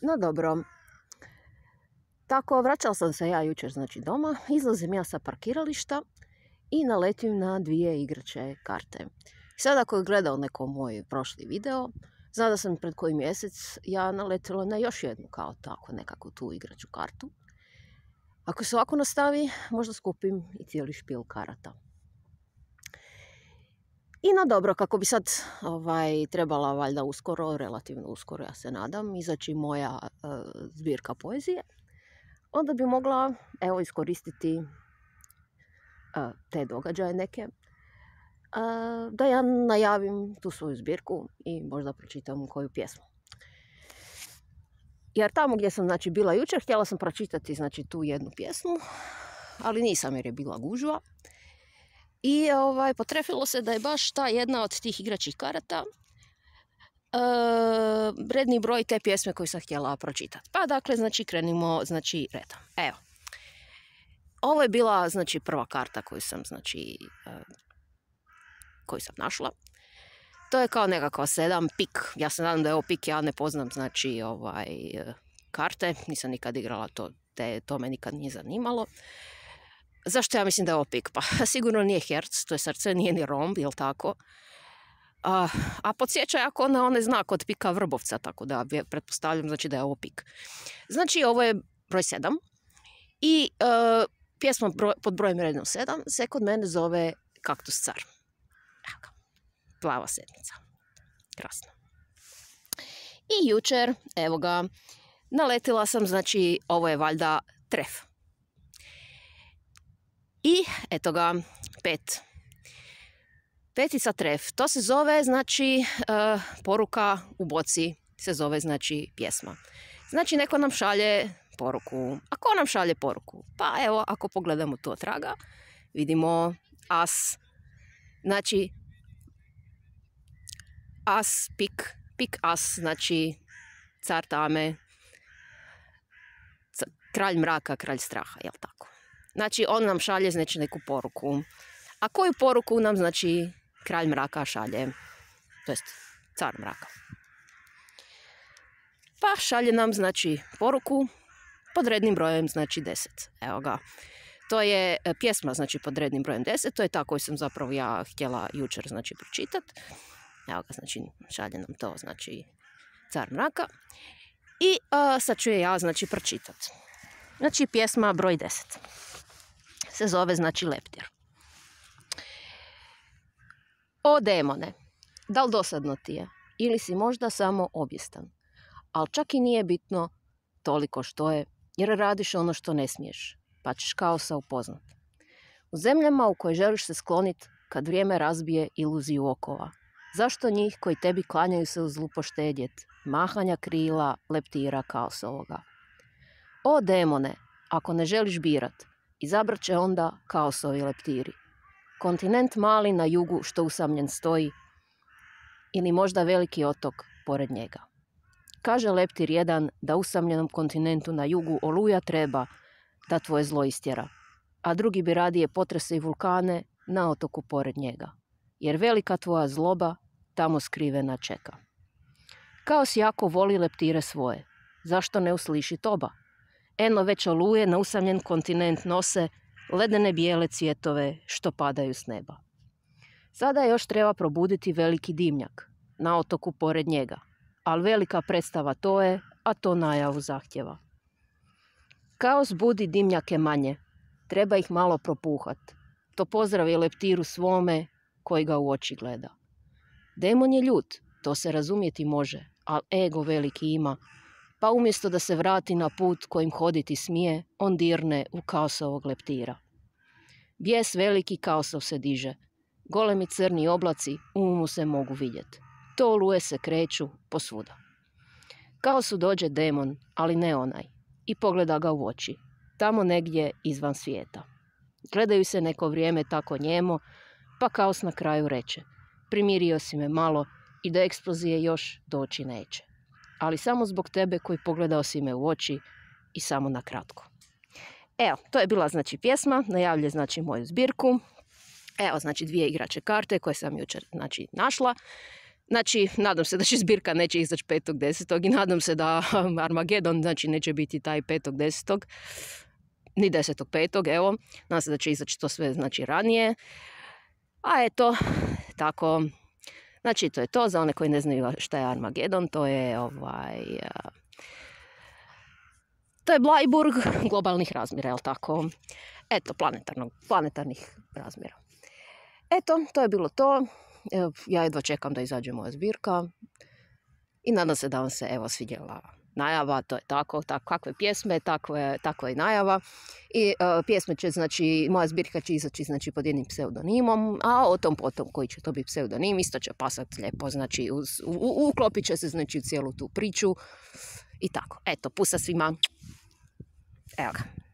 No dobro. Tako, vraćala sam se ja jučer znači doma, izlazim ja sa parkirališta i naletim na 2 igrače karte. Sad ako je gledao neko moj prošli video, zna da sam pred koji mjesec ja naletila na još jednu kao tako nekakvu tu igraču kartu. Ako se ovako nastavi, možda skupim i cijeli špil karata. I no dobro, kako bi sad trebala valjda uskoro, relativno uskoro ja se nadam, izaći moja zbirka poezije, onda bi mogla iskoristiti te događaje neke, da ja najavim tu svoju zbirku i možda pročitam koju pjesmu. Jer tamo gdje sam bila jučer, htjela sam pročitati tu jednu pjesmu, ali nisam jer je bila gužva. I potrefilo se da je baš ta jedna od tih igračih karata redni broj te pjesme koju sam htjela pročitati. Pa dakle, krenimo redom. Evo. Ovo je bila prva karta koju sam našla. To je kao nekakav 7 pik. Ja se nadam da je ovo pik, ja ne poznam karte, nisam nikad igrala to me nikad nije zanimalo. Zašto ja mislim da je ovo pik? Pa sigurno nije herc, to je srce, nije ni romb, jel tako? A podsjeća jako na onaj znak od pika Vrbovca, tako da pretpostavljam da je ovo pik. Ovo je broj 7 i pjesma pod brojem rednom 7 se kod mene zove Kaktus car. Evo ga, plava sedmica. Krasno. I jučer, evo ga, naletila sam, ovo je valjda tref. I eto ga, 5. Petica tref. To se zove, poruka u boci se zove, pjesma. Neko nam šalje poruku. A ko nam šalje poruku? Pa evo, ako pogledamo tu od traga, vidimo as. As, pik as, car tame, kralj mraka, kralj straha, jel tako? On nam šalje neku poruku. A koju poruku nam kralj mraka šalje? To jest car mraka. Pa šalje nam poruku pod rednim brojem 10. Evo ga. To je pjesma pod rednim brojem 10. To je ta koju sam zapravo ja htjela jučer pročitati. Evo ga, šalje nam to car mraka. I sad ću je ja pročitati. Pjesma broj 10. Se zove Leptir. O demone, da li dosadno ti je? Ili si možda samo objestan? Ali čak i nije bitno toliko što je, jer radiš ono što ne smiješ, pa ćeš kaosa upoznat. U zemljama u koje želiš se sklonit kad vrijeme razbije iluziju okova. Zašto njih koji tebi klanjaju se u zlu poštedjet, mahanja krila, leptira kaosovoga? O demone, ako ne želiš birat, izabrat će onda kaosovi leptiri. Kontinent mali na jugu što usamljen stoji, ili možda veliki otok pored njega. Kaže leptir jedan da usamljenom kontinentu na jugu oluja treba da tvoje zlo istjera, a drugi bi radije potrese i vulkane na otoku pored njega, jer velika tvoja zloba tamo skrivena čeka. Kaos jako voli leptire svoje, zašto ne usliši toba? Eno već oluje na usamljen kontinent nose ledene bijele cvjetove što padaju s neba. Sada još treba probuditi veliki dimnjak na otoku pored njega, ali velika predstava to je, a to najavu zahtjeva. Kaos budi dimnjake manje, treba ih malo propuhat. To pozdravi leptiru svome koji ga u oči gleda. Demon je ljut, to se razumjeti može, ali ego veliki ima, pa umjesto da se vrati na put kojim hoditi smije, on dirne u kaosovog leptira. Bijes veliki kaosov se diže, golemi crni oblaci mu se mogu vidjeti. To oluje se kreću posvuda. Kaosu dođe demon, ali ne onaj, i pogleda ga u oči, tamo negdje izvan svijeta. Gledaju se neko vrijeme tako njemo, pa kaos na kraju reče: primirio si me malo i do eksplozije još doći neće. Ali samo zbog tebe koji pogledao si me u oči i samo na kratko. Evo, to je bila pjesma, najavlje moju zbirku. Evo 2 igrače karte koje sam jučer našla. Znači, nadam se da će zbirka neće izaći 5.10. i nadam se da Armagedon, znači, neće biti taj 5.10. Ni 10.5. Evo, nadam se da će izaći to sve, znači, ranije. A eto, tako, znači, to je to. Za one koji ne znaju šta je Armagedon, to je to je Blajburg globalnih razmjera, jel tako? Eto, planetarnih razmjera. Eto, to je bilo to. Ja jedva čekam da izađe moja zbirka i nadam se da vam se evo svidjela najava. To je tako kakve pjesme, takva je najava. I pjesme će, znači, moja zbirka će izaći, znači, pod jednim pseudonimom, a o tom potom koji će to biti pseudonim isto će pasati lijepo, znači, uklopit će se, znači, u cijelu tu priču i tako. Eto, pusa svima. Evo ga.